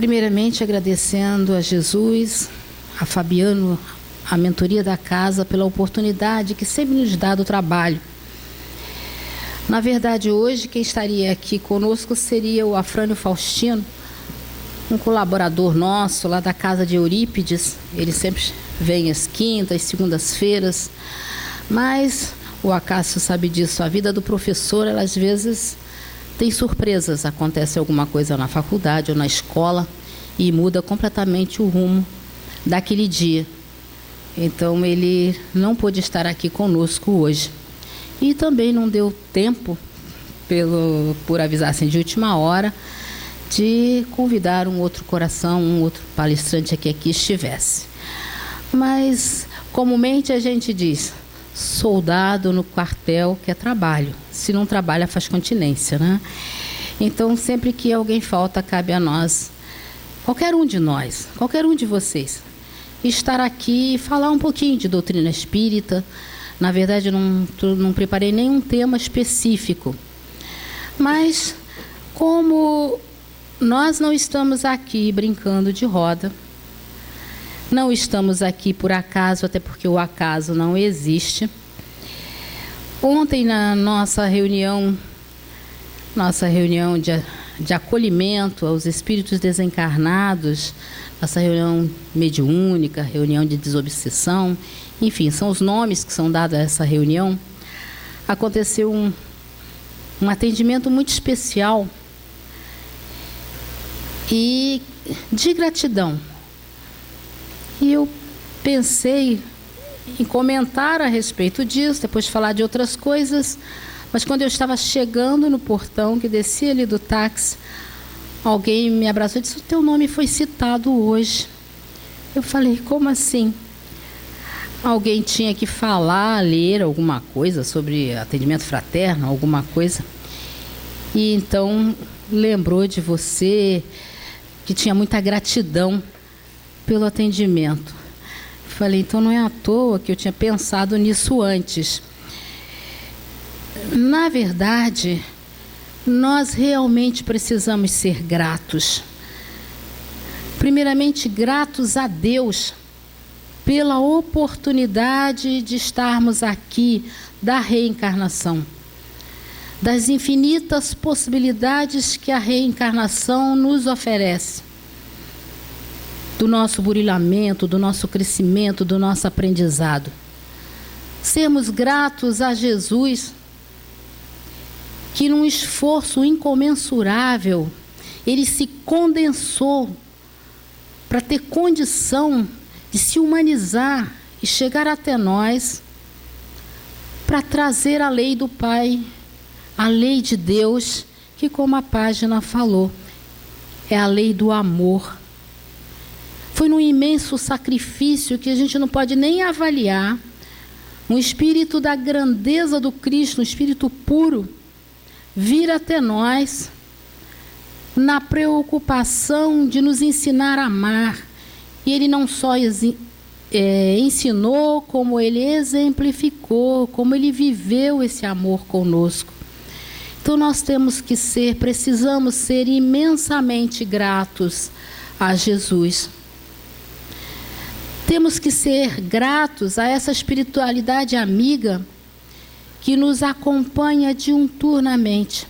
Primeiramente, agradecendo a Jesus, a Fabiano, a mentoria da casa, pela oportunidade que sempre nos dá do trabalho. Na verdade, hoje, quem estaria aqui conosco seria o Afrânio Faustino, um colaborador nosso lá da casa de Eurípides. Ele sempre vem às quintas, segundas-feiras, mas o Acácio sabe disso. A vida do professor, ela, às vezes, tem surpresas. Acontece alguma coisa na faculdade ou na escola e muda completamente o rumo daquele dia. Então, ele não pôde estar aqui conosco hoje. E também não deu tempo, por avisar assim de última hora, de convidar um outro coração, um outro palestrante que aqui estivesse. Mas, comumente a gente diz, soldado no quartel quer trabalho. Se não trabalha, faz continência, né? Então, sempre que alguém falta, cabe a nós, qualquer um de nós, qualquer um de vocês, estar aqui e falar um pouquinho de doutrina espírita. Na verdade, não preparei nenhum tema específico. Mas, como nós não estamos aqui brincando de roda, não estamos aqui por acaso, até porque o acaso não existe. Ontem, na nossa reunião de acolhimento aos espíritos desencarnados, nossa reunião mediúnica, reunião de desobsessão, enfim, são os nomes que são dados a essa reunião, aconteceu um atendimento muito especial e de gratidão. E eu pensei em comentar a respeito disso, depois falar de outras coisas, mas quando eu estava chegando no portão, que descia ali do táxi, alguém me abraçou e disse: o teu nome foi citado hoje. Eu falei: como assim? Alguém tinha que falar, ler alguma coisa sobre atendimento fraterno, alguma coisa. E então lembrou de você, que tinha muita gratidão pelo atendimento. Falei: então não é à toa que eu tinha pensado nisso antes. Na verdade, nós realmente precisamos ser gratos. Primeiramente, gratos a Deus pela oportunidade de estarmos aqui, da reencarnação, das infinitas possibilidades que a reencarnação nos oferece, do nosso burilamento, do nosso crescimento, do nosso aprendizado. Sermos gratos a Jesus, que num esforço incomensurável, ele se condensou para ter condição de se humanizar e chegar até nós para trazer a lei do Pai, a lei de Deus, que, como a página falou, é a lei do amor. Foi num imenso sacrifício que a gente não pode nem avaliar, um espírito da grandeza do Cristo, um espírito puro, vir até nós na preocupação de nos ensinar a amar. E ele não só ensinou, como ele exemplificou, como ele viveu esse amor conosco. Então nós precisamos ser imensamente gratos a Jesus. Temos que ser gratos a essa espiritualidade amiga que nos acompanha diuturnamente.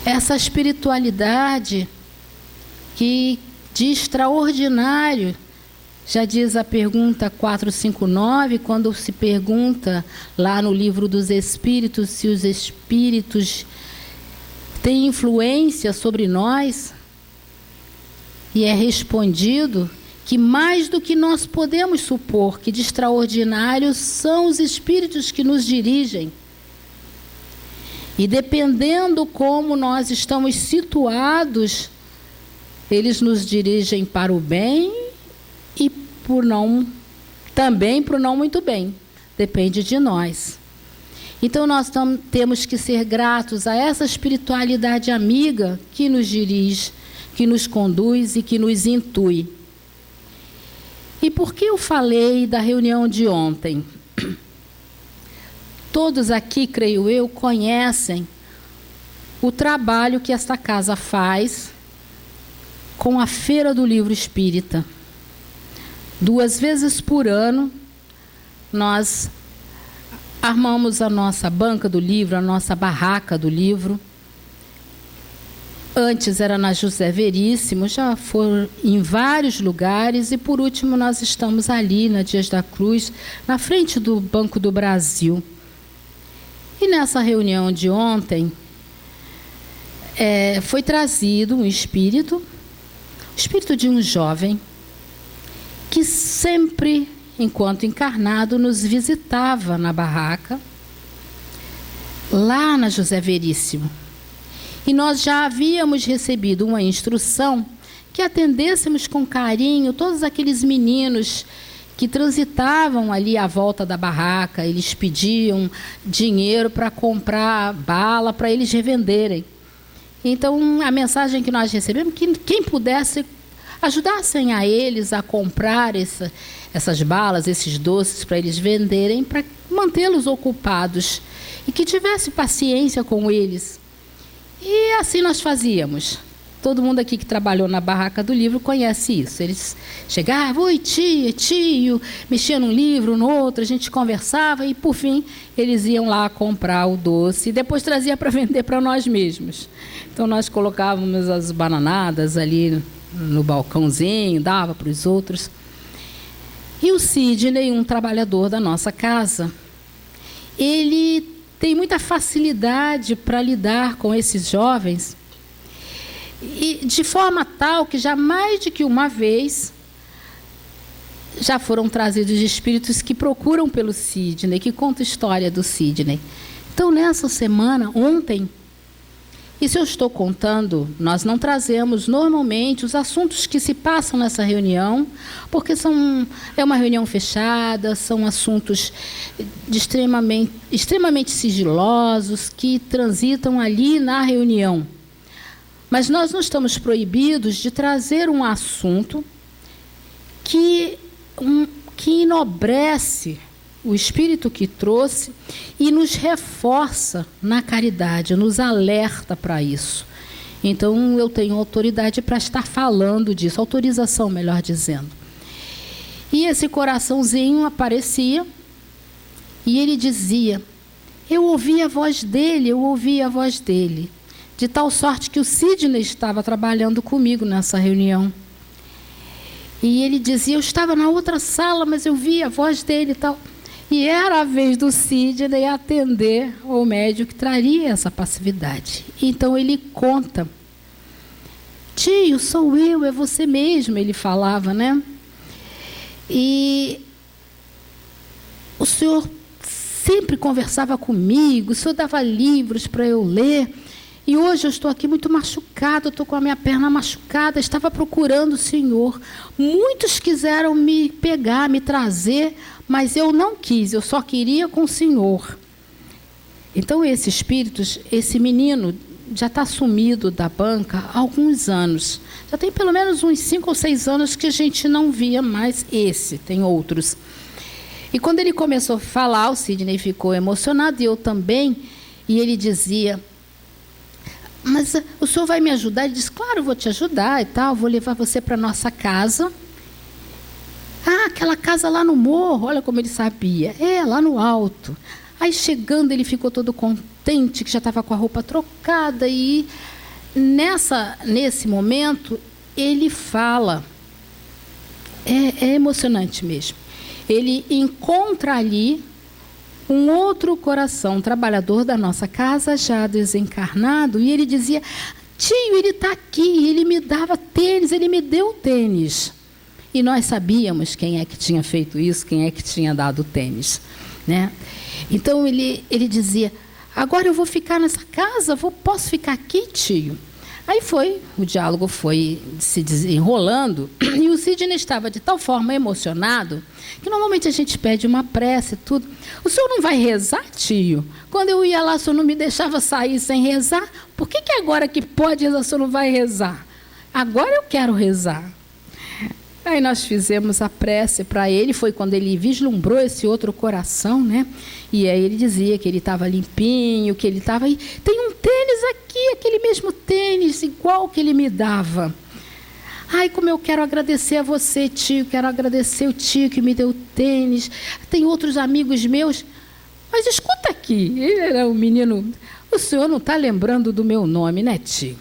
Essa espiritualidade que de extraordinário, já diz a pergunta 459, quando se pergunta lá no livro dos Espíritos se os Espíritos têm influência sobre nós, e é respondido que mais do que nós podemos supor, que de extraordinário são os Espíritos que nos dirigem. E dependendo como nós estamos situados, eles nos dirigem para o bem e também para o não muito bem. Depende de nós. Então nós temos que ser gratos a essa espiritualidade amiga que nos dirige, que nos conduz e que nos intui. E por que eu falei da reunião de ontem? Todos aqui, creio eu, conhecem o trabalho que esta casa faz com a Feira do Livro Espírita. 2 vezes por ano, nós armamos a nossa banca do livro, a nossa barraca do livro. Antes era na José Veríssimo, já foram em vários lugares, e por último nós estamos ali na Dias da Cruz, na frente do Banco do Brasil. E nessa reunião de ontem, foi trazido um espírito, o espírito de um jovem, que sempre, enquanto encarnado, nos visitava na barraca, lá na José Veríssimo. E nós já havíamos recebido uma instrução que atendêssemos com carinho todos aqueles meninos que transitavam ali à volta da barraca. Eles pediam dinheiro para comprar bala para eles revenderem. Então, a mensagem que nós recebemos, que quem pudesse ajudassem a eles a comprar essas balas, esses doces para eles venderem, para mantê-los ocupados, e que tivesse paciência com eles. E assim nós fazíamos. Todo mundo aqui que trabalhou na barraca do livro conhece isso. Eles chegavam: oi tia, tio, mexia num livro, no outro, a gente conversava, e por fim eles iam lá comprar o doce e depois trazia para vender para nós mesmos. Então nós colocávamos as bananadas ali no balcãozinho, dava para os outros. E o Sidney, um trabalhador da nossa casa, ele tem muita facilidade para lidar com esses jovens, e de forma tal que já mais de que uma vez já foram trazidos espíritos que procuram pelo Sidney, que contam a história do Sidney. Então, nessa semana, ontem, isso eu estou contando, nós não trazemos normalmente os assuntos que se passam nessa reunião, porque é uma reunião fechada, são assuntos extremamente sigilosos que transitam ali na reunião. Mas nós não estamos proibidos de trazer um assunto que enobrece o espírito que trouxe e nos reforça na caridade, nos alerta para isso. Então, eu tenho autoridade para estar falando disso, autorização, melhor dizendo. E esse coraçãozinho aparecia e ele dizia: eu ouvi a voz dele, de tal sorte que o Sidney estava trabalhando comigo nessa reunião. E ele dizia: eu estava na outra sala, mas eu vi a voz dele e tal. E era a vez do Sidney atender ao médium que traria essa passividade. Então ele conta: tio, sou eu, é você mesmo, ele falava, né? E o senhor sempre conversava comigo, o senhor dava livros para eu ler. E hoje eu estou aqui muito machucado, estou com a minha perna machucada, estava procurando o senhor. Muitos quiseram me pegar, me trazer, mas eu não quis, eu só queria com o senhor. Então, esse espírito, esse menino, já está sumido da banca há alguns anos. Já tem pelo menos uns 5 ou 6 anos que a gente não via mais esse, tem outros. E quando ele começou a falar, o Sidney ficou emocionado, e eu também, e ele dizia: mas o senhor vai me ajudar? Ele disse: claro, vou te ajudar e tal, vou levar você para a nossa casa. Ah, aquela casa lá no morro, olha como ele sabia. Lá no alto. Aí chegando, ele ficou todo contente, que já estava com a roupa trocada, e nesse momento, ele fala. É emocionante mesmo. Ele encontra ali um outro coração, um trabalhador da nossa casa, já desencarnado, e ele dizia: tio, ele está aqui, ele me dava tênis, ele me deu tênis. E nós sabíamos quem é que tinha feito isso, quem é que tinha dado tênis, né? Então ele dizia: agora eu vou ficar nessa casa, posso ficar aqui, tio? Aí o diálogo foi se desenrolando, e o Sidney estava de tal forma emocionado, que normalmente a gente pede uma prece e tudo. O senhor não vai rezar, tio? Quando eu ia lá, o senhor não me deixava sair sem rezar? Por que agora que pode rezar, o senhor não vai rezar? Agora eu quero rezar. Aí nós fizemos a prece para ele, foi quando ele vislumbrou esse outro coração, né? E aí ele dizia que ele estava limpinho, que ele estava tem um tênis aqui, aquele mesmo tênis, igual que ele me dava. Ai, como eu quero agradecer a você, tio, quero agradecer o tio que me deu tênis, tem outros amigos meus. Mas escuta aqui, ele era um menino, o senhor não está lembrando do meu nome, né, tio?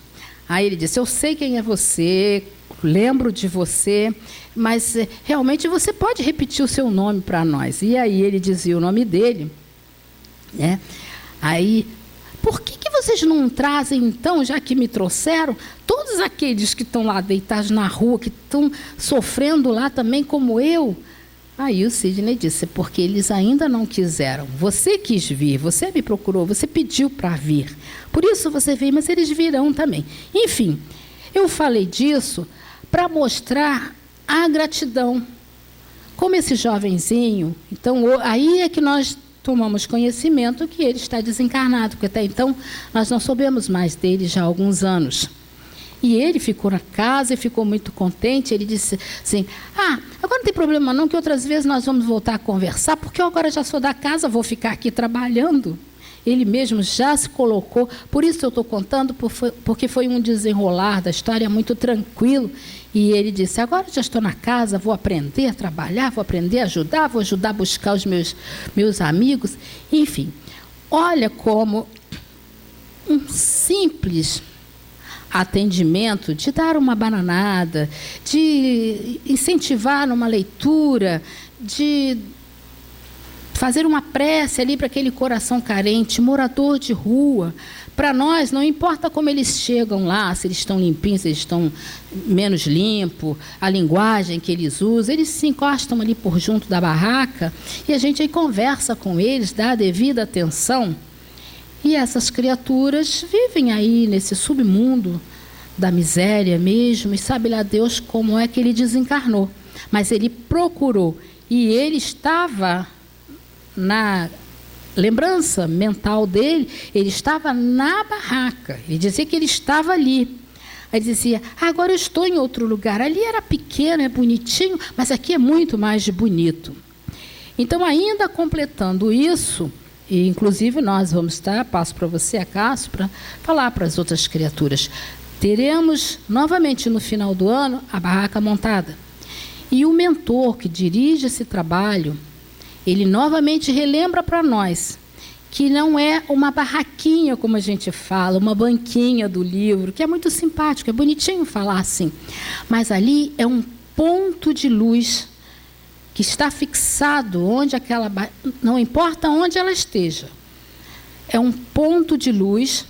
Aí ele disse, eu sei quem é você, lembro de você, mas realmente você pode repetir o seu nome para nós. E aí ele dizia o nome dele, né? Aí, por que vocês não trazem, então, já que me trouxeram, todos aqueles que estão lá deitados na rua, que estão sofrendo lá também como eu? Aí o Sidney disse, porque eles ainda não quiseram. Você quis vir, você me procurou, você pediu para vir. Por isso você veio, mas eles virão também. Enfim, eu falei disso para mostrar a gratidão. Como esse jovenzinho, então aí é que nós tomamos conhecimento que ele está desencarnado, porque até então nós não soubemos mais dele já há alguns anos. E ele ficou na casa e ficou muito contente. Ele disse assim, agora não tem problema não, que outras vezes nós vamos voltar a conversar, porque eu agora já sou da casa, vou ficar aqui trabalhando. Ele mesmo já se colocou, por isso eu estou contando, porque foi um desenrolar da história muito tranquilo. E ele disse, agora já estou na casa, vou aprender a trabalhar, vou aprender a ajudar, vou ajudar a buscar os meus amigos. Enfim, olha como um simples atendimento, de dar uma bananada, de incentivar numa leitura, de fazer uma prece ali para aquele coração carente, morador de rua. Para nós, não importa como eles chegam lá, se eles estão limpinhos, se eles estão menos limpos, a linguagem que eles usam, eles se encostam ali por junto da barraca e a gente aí conversa com eles, dá a devida atenção. E essas criaturas vivem aí nesse submundo da miséria mesmo, e sabe lá Deus como é que ele desencarnou. Mas ele procurou, e ele estava na lembrança mental dele, ele estava na barraca, ele dizia que ele estava ali. Aí dizia, agora eu estou em outro lugar, ali era pequeno, é bonitinho, mas aqui é muito mais bonito. Então, ainda completando isso, e inclusive nós vamos estar, passo para você, Cássio, para falar para as outras criaturas, teremos novamente no final do ano a barraca montada. E o mentor que dirige esse trabalho, ele novamente relembra para nós que não é uma barraquinha, como a gente fala, uma banquinha do livro, que é muito simpático, é bonitinho falar assim, mas ali é um ponto de luz que está fixado onde aquela, não importa onde ela esteja, é um ponto de luz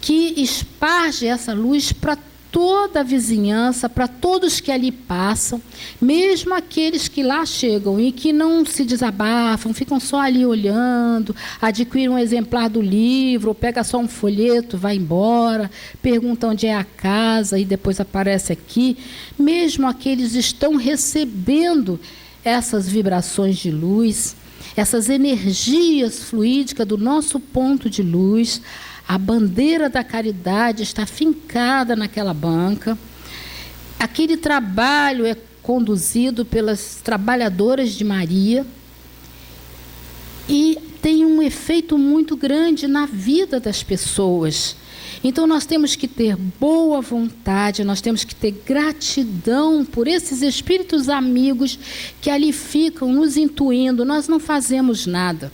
que esparge essa luz para toda a vizinhança, para todos que ali passam, mesmo aqueles que lá chegam e que não se desabafam, ficam só ali olhando, adquirem um exemplar do livro, ou pega só um folheto, vai embora, pergunta onde é a casa e depois aparece aqui. Mesmo aqueles estão recebendo essas vibrações de luz, essas energias fluídicas do nosso ponto de luz. A bandeira da caridade está fincada naquela banca. Aquele trabalho é conduzido pelas trabalhadoras de Maria e tem um efeito muito grande na vida das pessoas. Então, nós temos que ter boa vontade, nós temos que ter gratidão por esses espíritos amigos que ali ficam nos intuindo. Nós não fazemos nada.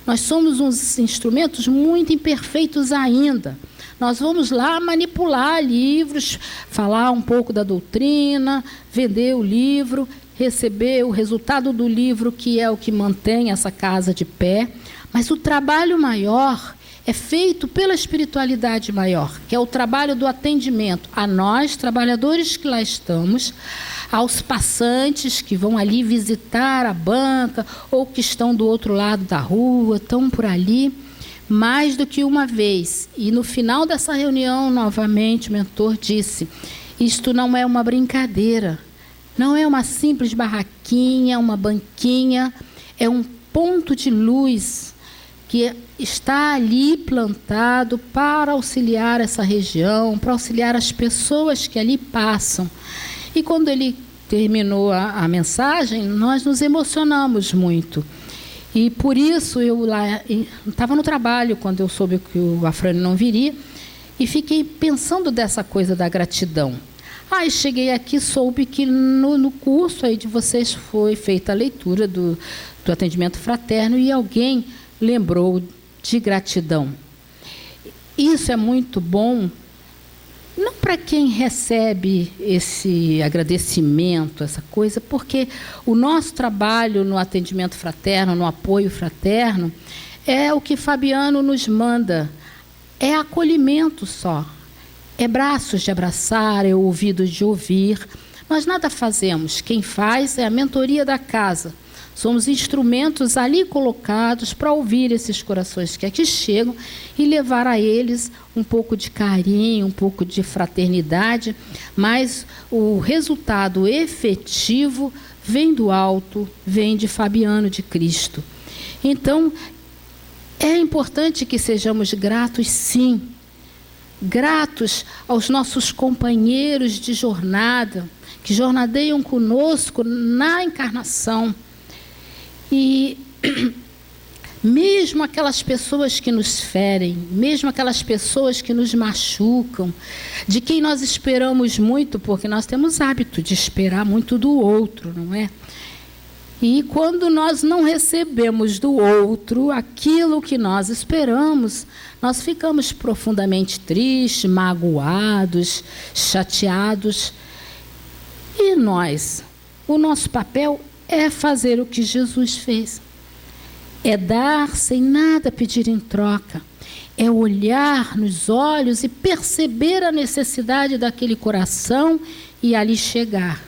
Nós somos uns instrumentos muito imperfeitos ainda. Nós vamos lá manipular livros, falar um pouco da doutrina, vender o livro, receber o resultado do livro, que é o que mantém essa casa de pé. Mas o trabalho maior é feito pela espiritualidade maior, que é o trabalho do atendimento a nós, trabalhadores que lá estamos, aos passantes que vão ali visitar a banca ou que estão do outro lado da rua, estão por ali, mais do que uma vez. E no final dessa reunião, novamente, o mentor disse, isto não é uma brincadeira, não é uma simples barraquinha, uma banquinha, é um ponto de luz que está ali plantado para auxiliar essa região, para auxiliar as pessoas que ali passam. E quando ele terminou a mensagem, nós nos emocionamos muito. E por isso eu lá estava no trabalho quando eu soube que o Afrânio não viria e fiquei pensando dessa coisa da gratidão. Aí cheguei aqui, soube que no curso aí de vocês foi feita a leitura do atendimento fraterno e alguém lembrou de gratidão. Isso é muito bom, não para quem recebe esse agradecimento, essa coisa, porque o nosso trabalho no atendimento fraterno, no apoio fraterno, é o que Fabiano nos manda, é acolhimento só, é braços de abraçar, é ouvidos de ouvir. Nós nada fazemos, quem faz é a mentoria da casa. Somos instrumentos ali colocados para ouvir esses corações que aqui chegam e levar a eles um pouco de carinho, um pouco de fraternidade, mas o resultado efetivo vem do alto, vem de Fabiano de Cristo. Então, é importante que sejamos gratos, sim. Gratos aos nossos companheiros de jornada, que jornadeiam conosco na encarnação. E mesmo aquelas pessoas que nos ferem, mesmo aquelas pessoas que nos machucam, de quem nós esperamos muito, porque nós temos hábito de esperar muito do outro, não é? E quando nós não recebemos do outro aquilo que nós esperamos, nós ficamos profundamente tristes, magoados, chateados. E nós, o nosso papel é fazer o que Jesus fez. É dar sem nada pedir em troca. É olhar nos olhos e perceber a necessidade daquele coração e ali chegar.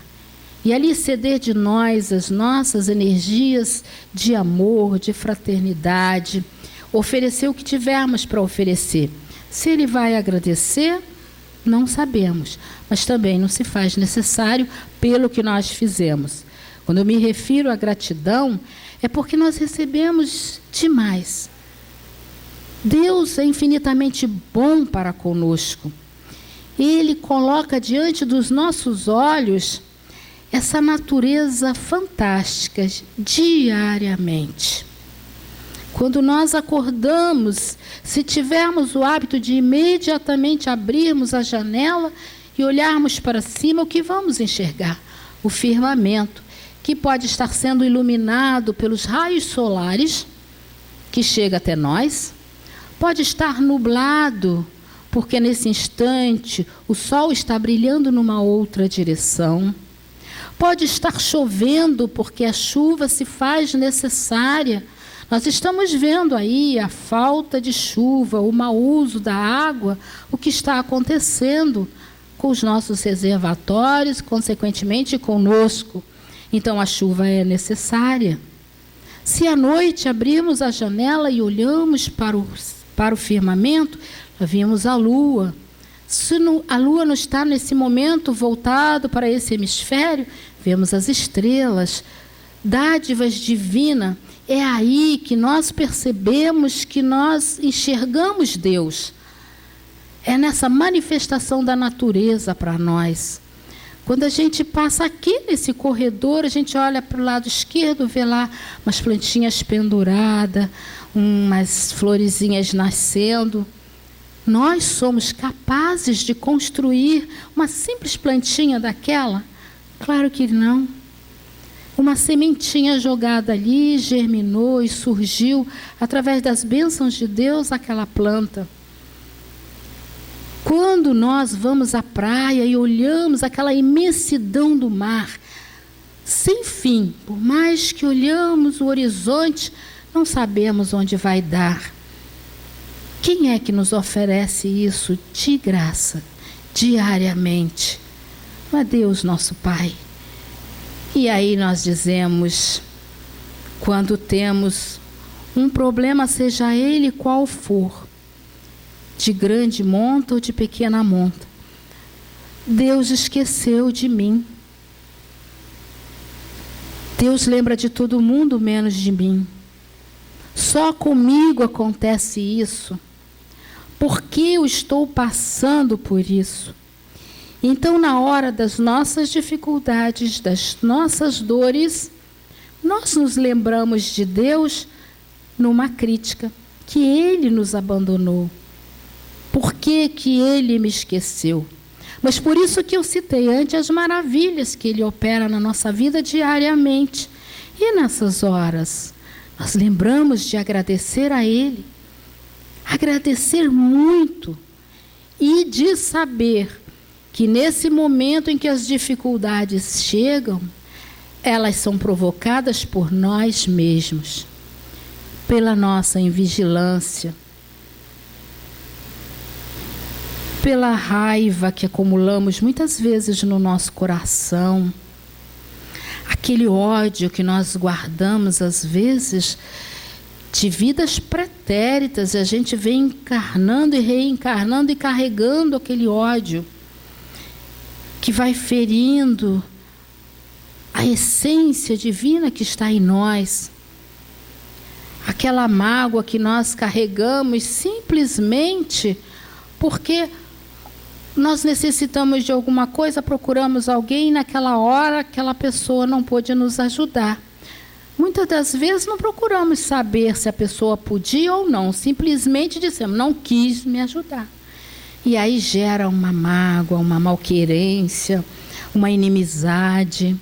E ali ceder de nós as nossas energias de amor, de fraternidade. Oferecer o que tivermos para oferecer. Se ele vai agradecer, não sabemos. Mas também não se faz necessário pelo que nós fizemos. Quando eu me refiro à gratidão, é porque nós recebemos demais. Deus é infinitamente bom para conosco. Ele coloca diante dos nossos olhos essa natureza fantástica diariamente. Quando nós acordamos, se tivermos o hábito de imediatamente abrirmos a janela e olharmos para cima, o que vamos enxergar? O firmamento, que pode estar sendo iluminado pelos raios solares, que chega até nós, pode estar nublado, porque nesse instante o sol está brilhando numa outra direção, pode estar chovendo, porque a chuva se faz necessária. Nós estamos vendo aí a falta de chuva, o mau uso da água, o que está acontecendo com os nossos reservatórios, consequentemente conosco. Então, a chuva é necessária. Se à noite abrirmos a janela e olhamos para o firmamento, vimos a lua. Se a lua não está nesse momento voltado para esse hemisfério, vemos as estrelas, dádivas divinas. É aí que nós percebemos que nós enxergamos Deus. É nessa manifestação da natureza para nós. Quando a gente passa aqui nesse corredor, a gente olha para o lado esquerdo, vê lá umas plantinhas penduradas, umas florezinhas nascendo. Nós somos capazes de construir uma simples plantinha daquela? Claro que não. Uma sementinha jogada ali, germinou e surgiu, através das bênçãos de Deus, aquela planta. Quando nós vamos à praia e olhamos aquela imensidão do mar, sem fim, por mais que olhamos o horizonte, não sabemos onde vai dar. Quem é que nos oferece isso de graça, diariamente? Não é Deus, nosso Pai. E aí nós dizemos, quando temos um problema, seja ele qual for, de grande monta ou de pequena monta, Deus esqueceu de mim. Deus lembra de todo mundo menos de mim. Só comigo acontece isso. Por que eu estou passando por isso? Então, na hora das nossas dificuldades, das nossas dores, nós nos lembramos de Deus numa crítica, que Ele nos abandonou. Por que que Ele me esqueceu? Mas por isso que eu citei antes as maravilhas que Ele opera na nossa vida diariamente. E nessas horas, nós lembramos de agradecer a Ele, agradecer muito, e de saber que nesse momento em que as dificuldades chegam, elas são provocadas por nós mesmos, pela nossa invigilância, pela raiva que acumulamos muitas vezes no nosso coração, aquele ódio que nós guardamos às vezes de vidas pretéritas, e a gente vem encarnando e reencarnando e carregando aquele ódio que vai ferindo a essência divina que está em nós, aquela mágoa que nós carregamos simplesmente porque nós necessitamos de alguma coisa, procuramos alguém, e naquela hora aquela pessoa não pôde nos ajudar. Muitas das vezes não procuramos saber se a pessoa podia ou não, simplesmente dissemos, não quis me ajudar. E aí gera uma mágoa, uma malquerência, uma inimizade.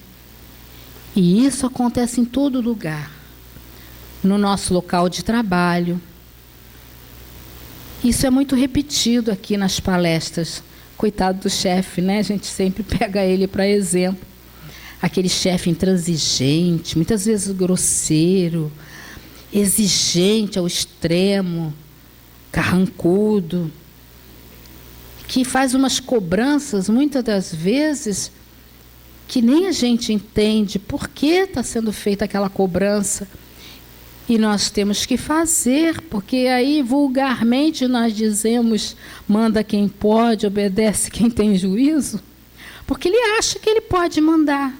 E isso acontece em todo lugar. No nosso local de trabalho. Isso é muito repetido aqui nas palestras. Coitado do chefe, né? A gente sempre pega ele para exemplo. Aquele chefe intransigente, muitas vezes grosseiro, exigente ao extremo, carrancudo, que faz umas cobranças, muitas das vezes, que nem a gente entende por que está sendo feita aquela cobrança. E nós temos que fazer, porque aí vulgarmente nós dizemos, manda quem pode, obedece quem tem juízo, porque ele acha que ele pode mandar.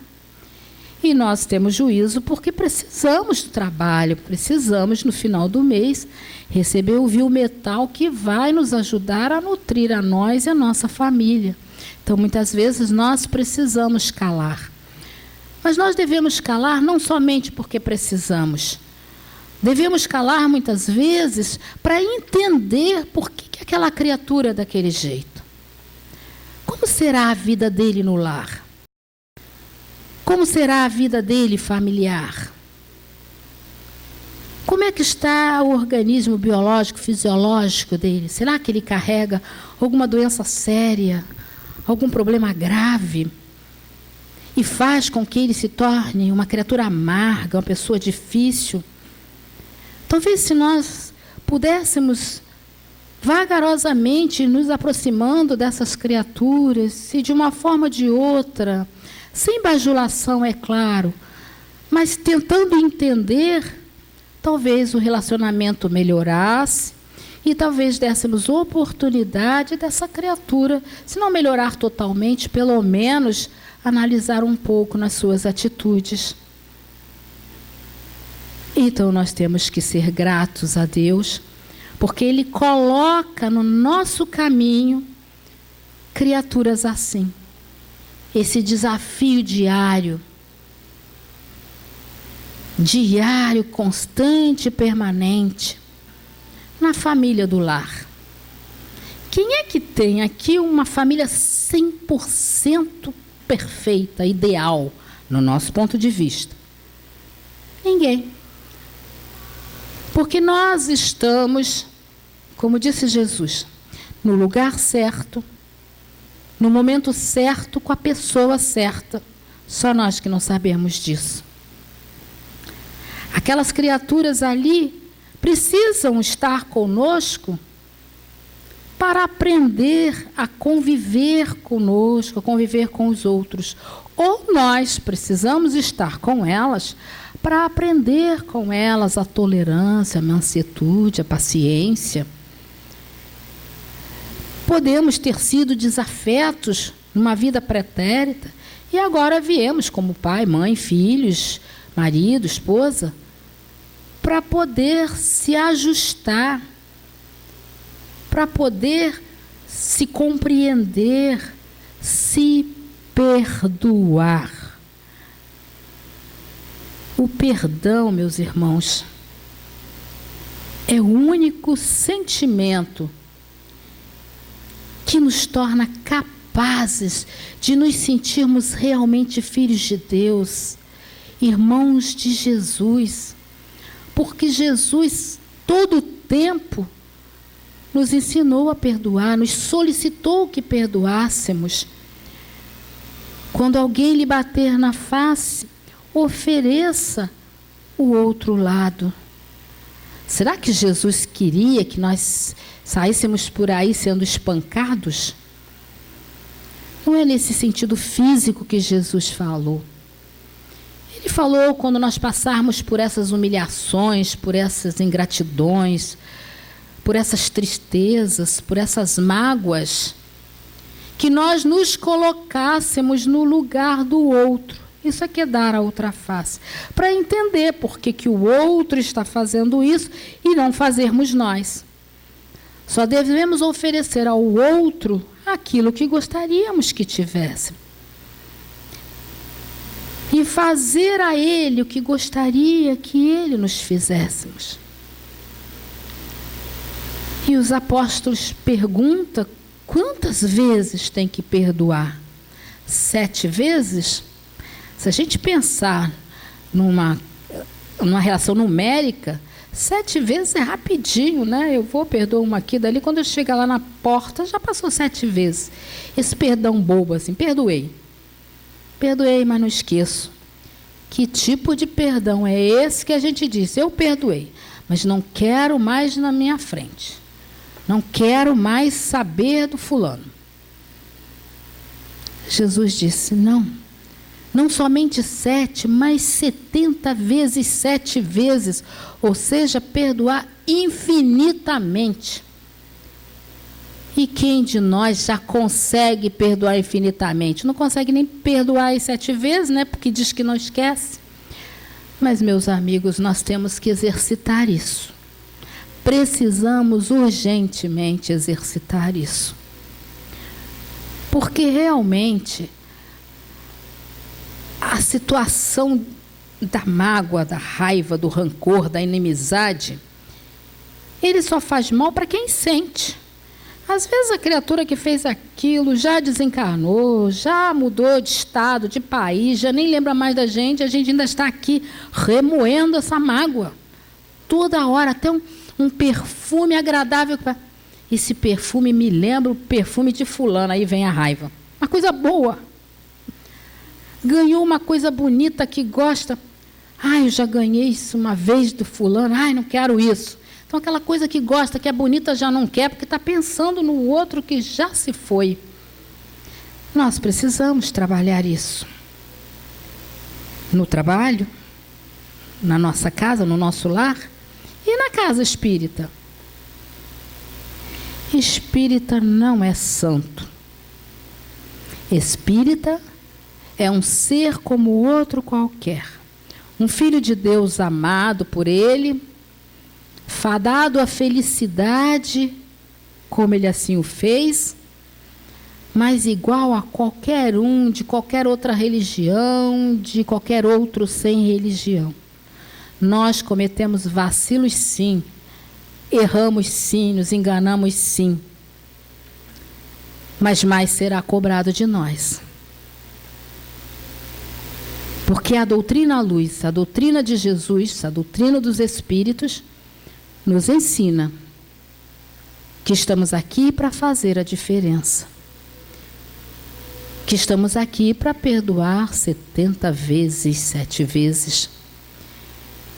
E nós temos juízo porque precisamos do trabalho, precisamos no final do mês receber o vil metal que vai nos ajudar a nutrir a nós e a nossa família. Então muitas vezes nós precisamos calar. Mas nós devemos calar não somente porque precisamos. Devemos calar muitas vezes para entender por que aquela criatura é daquele jeito. Como será a vida dele no lar? Como será a vida dele familiar? Como é que está o organismo biológico, fisiológico dele? Será que ele carrega alguma doença séria, algum problema grave? E faz com que ele se torne uma criatura amarga, uma pessoa difícil? Talvez se nós pudéssemos vagarosamente nos aproximando dessas criaturas, se de uma forma ou de outra, sem bajulação, é claro, mas tentando entender, talvez o relacionamento melhorasse e talvez dessemos oportunidade dessa criatura, se não melhorar totalmente, pelo menos analisar um pouco nas suas atitudes. Então nós temos que ser gratos a Deus, porque Ele coloca no nosso caminho criaturas assim. Esse desafio diário, constante e permanente, na família do lar. Quem é que tem aqui uma família 100% perfeita, ideal, no nosso ponto de vista? Ninguém. Porque nós estamos, como disse Jesus, no lugar certo, no momento certo, com a pessoa certa. Só nós que não sabemos disso. Aquelas criaturas ali precisam estar conosco para aprender a conviver conosco, a conviver com os outros. Ou nós precisamos estar com elas para aprender com elas a tolerância, a mansuetude, a paciência. Podemos ter sido desafetos numa vida pretérita e agora viemos como pai, mãe, filhos, marido, esposa, para poder se ajustar, para poder se compreender, se perdoar. O perdão, meus irmãos, é o único sentimento que nos torna capazes capazes de nos sentirmos realmente filhos de Deus, irmãos de Jesus, porque Jesus, todo o tempo, nos ensinou a perdoar, nos solicitou que perdoássemos. Quando alguém lhe bater na face, ofereça o outro lado. Será que Jesus queria que nós saíssemos por aí sendo espancados? Não é nesse sentido físico que Jesus falou. Ele falou quando nós passarmos por essas humilhações, por essas ingratidões, por essas tristezas, por essas mágoas, que nós nos colocássemos no lugar do outro. Isso aqui é dar a outra face, para entender por que o outro está fazendo isso e não fazermos nós. Só devemos oferecer ao outro aquilo que gostaríamos que tivesse. E fazer a ele o que gostaria que ele nos fizéssemos. E os apóstolos perguntam quantas vezes tem que perdoar? 7 vezes? Se a gente pensar numa relação numérica, 7 vezes é rapidinho, né? Eu vou perdoar uma aqui, dali, quando eu chegar lá na porta, já passou 7 vezes. Esse perdão bobo, assim, perdoei. Perdoei, mas não esqueço. Que tipo de perdão é esse que a gente diz? Eu perdoei, mas não quero mais na minha frente. Não quero mais saber do fulano. Jesus disse, não somente 7, mas 70 vezes 7 vezes, ou seja, perdoar infinitamente. E quem de nós já consegue perdoar infinitamente? Não consegue nem perdoar as 7 vezes, né? Porque diz que não esquece. Mas, meus amigos, nós temos que exercitar isso. Precisamos urgentemente exercitar isso. Porque realmente a situação da mágoa, da raiva, do rancor, da inimizade, ele só faz mal para quem sente. Às vezes a criatura que fez aquilo já desencarnou, já mudou de estado, de país, já nem lembra mais da gente, a gente ainda está aqui remoendo essa mágoa. Toda hora, até um perfume agradável. Esse perfume me lembra o perfume de fulano, aí vem a raiva. Uma coisa boa. Ganhou uma coisa bonita que gosta. Ai, eu já ganhei isso uma vez do fulano, ai, não quero isso. Então, aquela coisa que gosta, que é bonita, já não quer, porque está pensando no outro que já se foi. Nós precisamos trabalhar isso. No trabalho, na nossa casa, no nosso lar e na casa espírita. Espírita não é santo. Espírita é um ser como o outro qualquer. Um filho de Deus amado por ele, fadado à felicidade, como ele assim o fez, mas igual a qualquer um, de qualquer outra religião, de qualquer outro sem religião. Nós cometemos vacilos sim, erramos sim, nos enganamos sim, mas mais será cobrado de nós. Porque a doutrina à luz, a doutrina de Jesus, a doutrina dos Espíritos, nos ensina que estamos aqui para fazer a diferença. Que estamos aqui para perdoar 70 vezes, 7 vezes.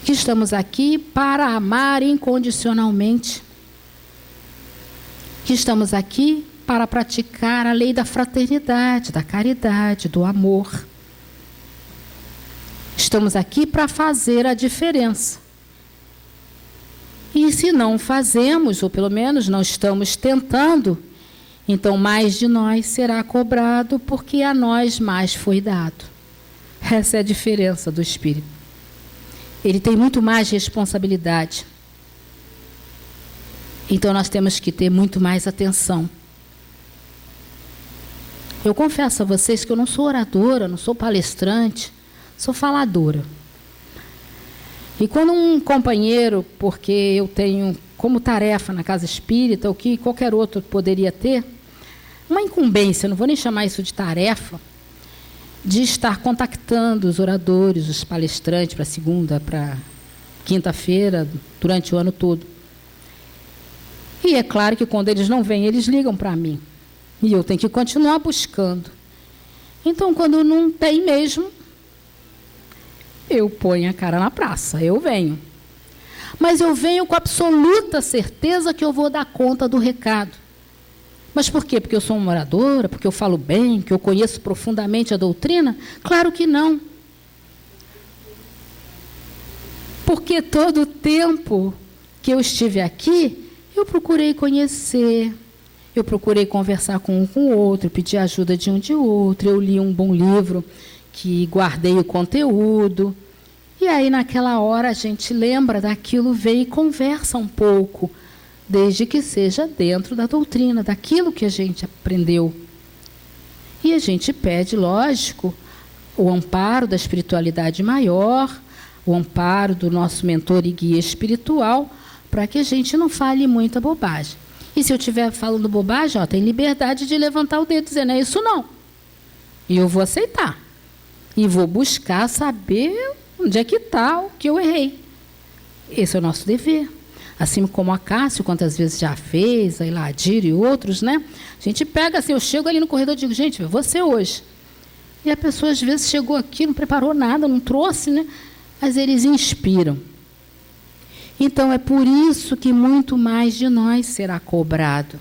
Que estamos aqui para amar incondicionalmente. Que estamos aqui para praticar a lei da fraternidade, da caridade, do amor. Estamos aqui para fazer a diferença. E se não fazemos, ou pelo menos não estamos tentando, então mais de nós será cobrado, porque a nós mais foi dado. Essa é a diferença do Espírito. Ele tem muito mais responsabilidade. Então nós temos que ter muito mais atenção. Eu confesso a vocês que eu não sou oradora, não sou palestrante, sou faladora. E quando um companheiro, porque eu tenho como tarefa na casa espírita, o que qualquer outro poderia ter, uma incumbência, não vou nem chamar isso de tarefa, de estar contactando os oradores, os palestrantes para segunda, para quinta-feira, durante o ano todo. E é claro que quando eles não vêm, eles ligam para mim. E eu tenho que continuar buscando. Então, quando não tem mesmo, eu ponho a cara na praça, eu venho. Mas eu venho com absoluta certeza que eu vou dar conta do recado. Mas por quê? Porque eu sou uma oradora? Porque eu falo bem? Que eu conheço profundamente a doutrina? Claro que não. Porque todo o tempo que eu estive aqui, eu procurei conhecer, eu procurei conversar com um com o outro, pedir ajuda de um de outro, eu li um bom livro que guardei o conteúdo. E aí, naquela hora, a gente lembra daquilo, vem e conversa um pouco, desde que seja dentro da doutrina, daquilo que a gente aprendeu. E a gente pede, lógico, o amparo da espiritualidade maior, o amparo do nosso mentor e guia espiritual, para que a gente não fale muita bobagem. E se eu estiver falando bobagem, tem liberdade de levantar o dedo e dizer, não é isso não. E eu vou aceitar. E vou buscar saber onde é que está o que eu errei. Esse é o nosso dever. Assim como a Cássio, quantas vezes já fez, a Iladir e outros, né? A gente pega assim, eu chego ali no corredor e digo, gente, você hoje. E a pessoa às vezes chegou aqui, não preparou nada, não trouxe, né? Mas eles inspiram. Então é por isso que muito mais de nós será cobrado.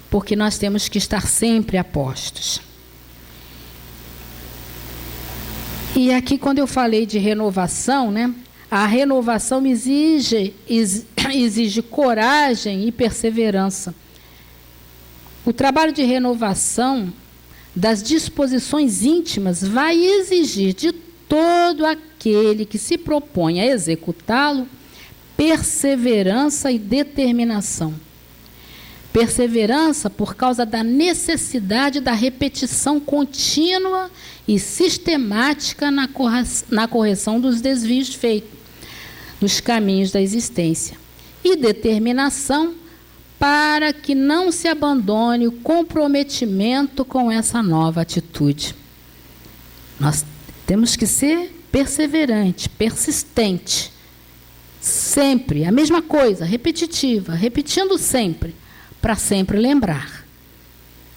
Porque nós temos que estar sempre a postos. E aqui, quando eu falei de renovação, né, a renovação exige coragem e perseverança. O trabalho de renovação das disposições íntimas vai exigir de todo aquele que se propõe a executá-lo perseverança e determinação. Perseverança por causa da necessidade da repetição contínua e sistemática na correção dos desvios feitos, dos caminhos da existência. E determinação para que não se abandone o comprometimento com essa nova atitude. Nós temos que ser perseverante, persistente, sempre, a mesma coisa, repetitiva, repetindo sempre, para sempre lembrar.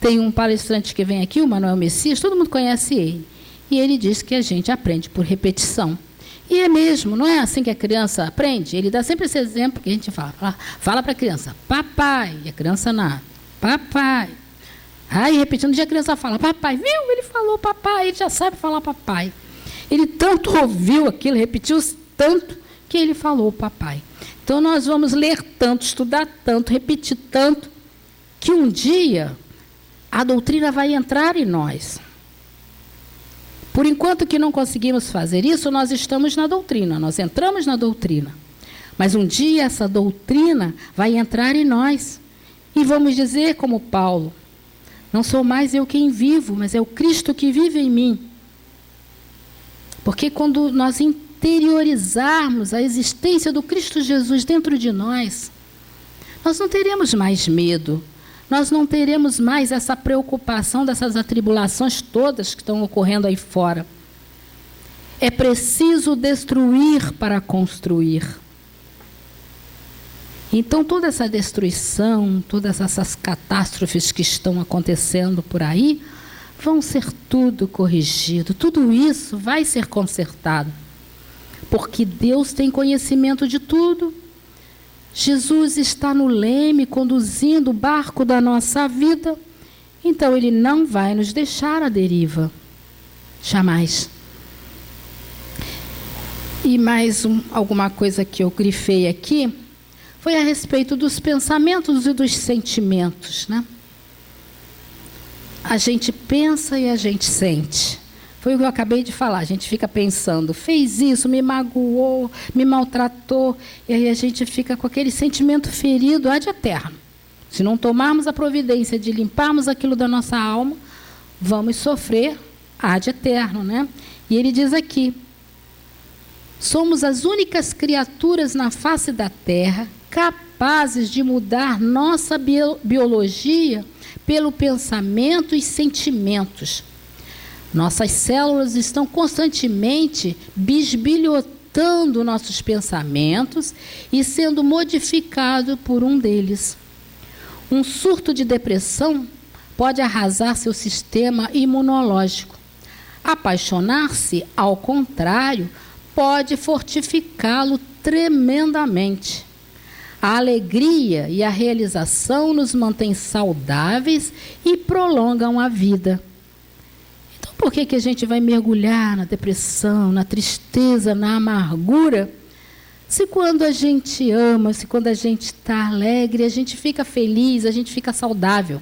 Tem um palestrante que vem aqui, o Manuel Messias, todo mundo conhece ele, e ele diz que a gente aprende por repetição. E é mesmo, não é assim que a criança aprende? Ele dá sempre esse exemplo que a gente fala para a criança, papai, e a criança nada, papai. Aí, repetindo, um dia a criança fala, papai, viu? Ele falou papai, ele já sabe falar papai. Ele tanto ouviu aquilo, repetiu tanto, que ele falou papai. Então, nós vamos ler tanto, estudar tanto, repetir tanto, que um dia a doutrina vai entrar em nós. Por enquanto que não conseguimos fazer isso, nós estamos na doutrina, nós entramos na doutrina. Mas um dia essa doutrina vai entrar em nós. E vamos dizer como Paulo, não sou mais eu quem vivo, mas é o Cristo que vive em mim. Porque quando nós interiorizarmos a existência do Cristo Jesus dentro de nós, nós não teremos mais medo, nós não teremos mais essa preocupação dessas atribulações todas que estão ocorrendo aí fora. É preciso destruir para construir. Então, toda essa destruição, todas essas catástrofes que estão acontecendo por aí, vão ser tudo corrigido, tudo isso vai ser consertado. Porque Deus tem conhecimento de tudo. Jesus está no leme, conduzindo o barco da nossa vida. Então, Ele não vai nos deixar à deriva. Jamais. E mais alguma coisa que eu grifei aqui, foi a respeito dos pensamentos e dos sentimentos, né? A gente pensa e a gente sente. Foi o que eu acabei de falar, a gente fica pensando, fez isso, me magoou, me maltratou, e aí a gente fica com aquele sentimento ferido ad eterno. Se não tomarmos a providência de limparmos aquilo da nossa alma, vamos sofrer ad eterno, né? E ele diz aqui, somos as únicas criaturas na face da terra capazes capazes de mudar nossa biologia pelo pensamento e sentimentos. Nossas células estão constantemente bisbilhotando nossos pensamentos e sendo modificados por um deles. Um surto de depressão pode arrasar seu sistema imunológico. Apaixonar-se, ao contrário, pode fortificá-lo tremendamente. A alegria e a realização nos mantêm saudáveis e prolongam a vida. Então, por que a gente vai mergulhar na depressão, na tristeza, na amargura, se quando a gente ama, se quando a gente está alegre, a gente fica feliz, a gente fica saudável?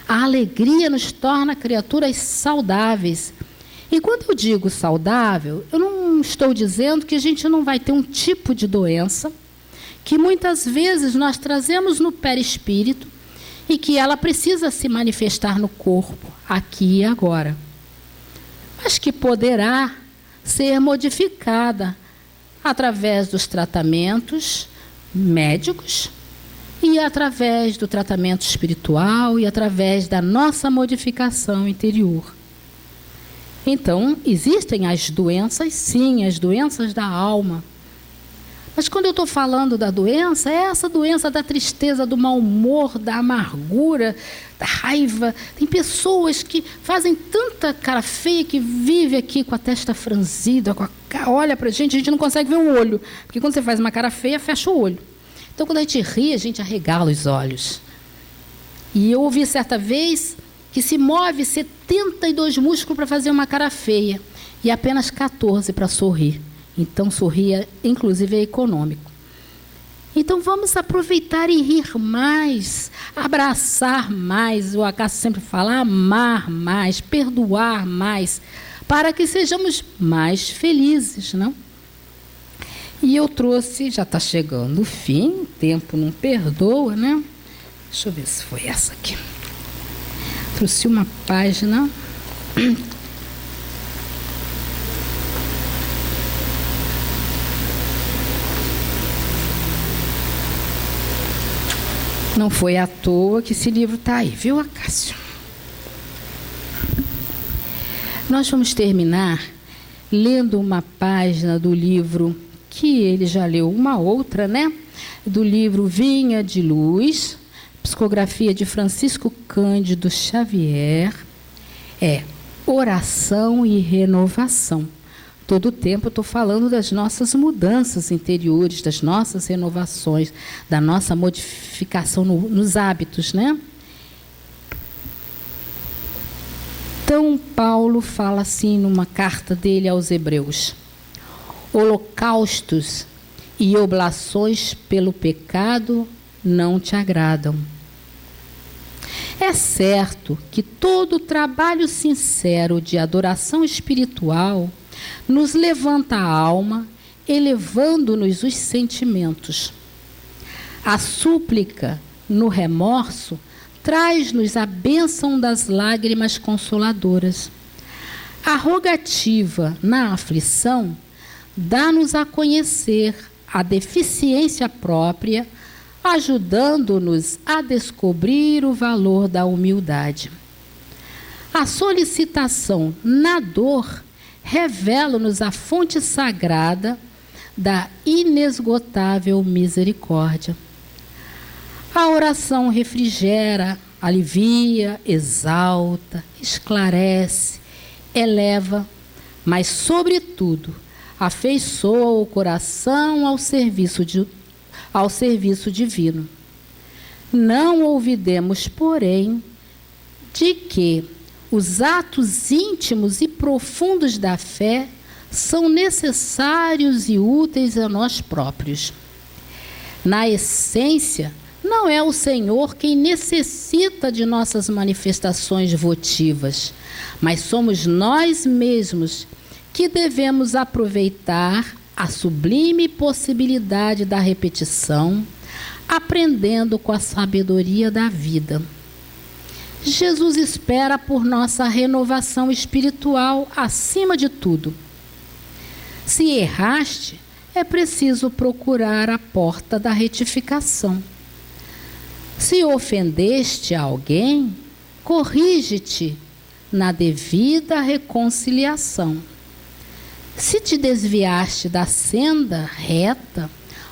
A alegria nos torna criaturas saudáveis. E quando eu digo saudável, eu não estou dizendo que a gente não vai ter um tipo de doença que muitas vezes nós trazemos no perispírito e que ela precisa se manifestar no corpo, aqui e agora. Mas que poderá ser modificada através dos tratamentos médicos e através do tratamento espiritual e através da nossa modificação interior. Então, existem as doenças, sim, as doenças da alma. Mas quando eu estou falando da doença, é essa doença da tristeza, do mau humor, da amargura, da raiva. Tem pessoas que fazem tanta cara feia que vive aqui com a testa franzida, olha para a gente não consegue ver o olho. Porque quando você faz uma cara feia, fecha o olho. Então, quando a gente ri, a gente arregala os olhos. E eu ouvi certa vez que se move 72 músculos para fazer uma cara feia e apenas 14 para sorrir. Então, sorrir, inclusive, é econômico. Então, vamos aproveitar e rir mais, abraçar mais, o Acácio sempre fala, amar mais, perdoar mais, para que sejamos mais felizes, não? E eu trouxe, já está chegando o fim, o tempo não perdoa, né? Deixa eu ver se foi essa aqui. Trouxe uma página. Não foi à toa que esse livro está aí, viu, Acácio? Nós vamos terminar lendo uma página do livro que ele já leu, uma outra, né? Do livro Vinha de Luz, psicografia de Francisco Cândido Xavier, Oração e Renovação. Todo o tempo eu estou falando das nossas mudanças interiores, das nossas renovações, da nossa modificação nos hábitos, né? Então, Paulo fala assim numa carta dele aos Hebreus: holocaustos e oblações pelo pecado não te agradam. É certo que todo trabalho sincero de adoração espiritual nos levanta a alma, elevando-nos os sentimentos. A súplica no remorso traz-nos a bênção das lágrimas consoladoras. A rogativa na aflição dá-nos a conhecer a deficiência própria, ajudando-nos a descobrir o valor da humildade. A solicitação na dor revela-nos a fonte sagrada da inesgotável misericórdia. A oração refrigera, alivia, exalta, esclarece, eleva, mas, sobretudo, afeiçoa o coração ao serviço divino. Não olvidemos, porém, de que os atos íntimos e profundos da fé são necessários e úteis a nós próprios. Na essência, não é o Senhor quem necessita de nossas manifestações votivas, mas somos nós mesmos que devemos aproveitar a sublime possibilidade da repetição, aprendendo com a sabedoria da vida. Jesus espera por nossa renovação espiritual acima de tudo. Se erraste, é preciso procurar a porta da retificação. Se ofendeste a alguém, corrige-te na devida reconciliação. Se te desviaste da senda reta,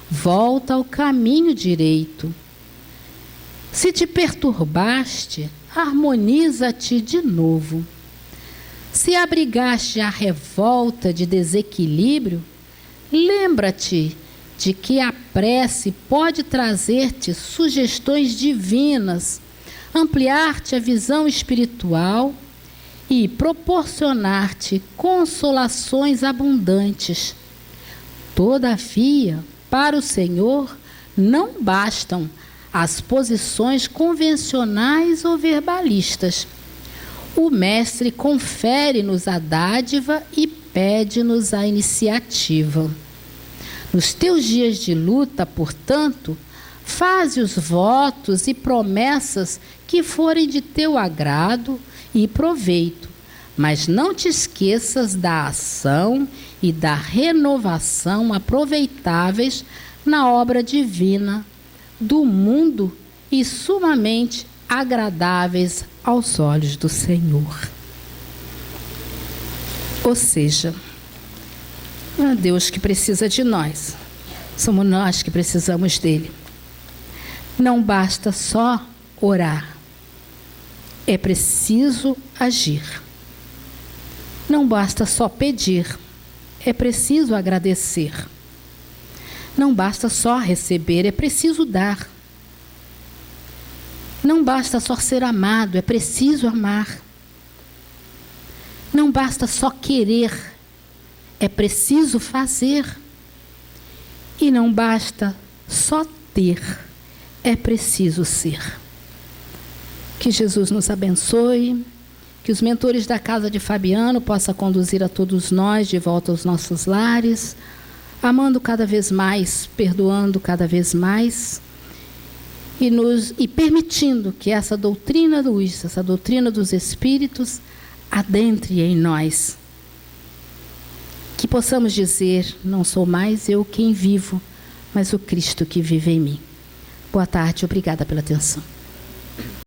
volta ao caminho direito. Se te perturbaste, harmoniza-te de novo. Se abrigaste a revolta de desequilíbrio, lembra-te de que a prece pode trazer-te sugestões divinas, ampliar-te a visão espiritual e proporcionar-te consolações abundantes. Todavia, para o Senhor, não bastam as posições convencionais ou verbalistas. O Mestre confere-nos a dádiva e pede-nos a iniciativa. Nos teus dias de luta, portanto, faze os votos e promessas que forem de teu agrado e proveito, mas não te esqueças da ação e da renovação aproveitáveis na obra divina do mundo e sumamente agradáveis aos olhos do Senhor. Ou seja, não é Deus que precisa de nós, somos nós que precisamos dele. Não basta só orar, é preciso agir. Não basta só pedir, é preciso agradecer. Não basta só receber, é preciso dar. Não basta só ser amado, é preciso amar. Não basta só querer, é preciso fazer. E não basta só ter, é preciso ser. Que Jesus nos abençoe, que os mentores da Casa de Fabiano possam conduzir a todos nós de volta aos nossos lares, amando cada vez mais, perdoando cada vez mais, e permitindo que essa doutrina da luz, essa doutrina dos Espíritos, adentre em nós. Que possamos dizer, não sou mais eu quem vivo, mas o Cristo que vive em mim. Boa tarde, obrigada pela atenção.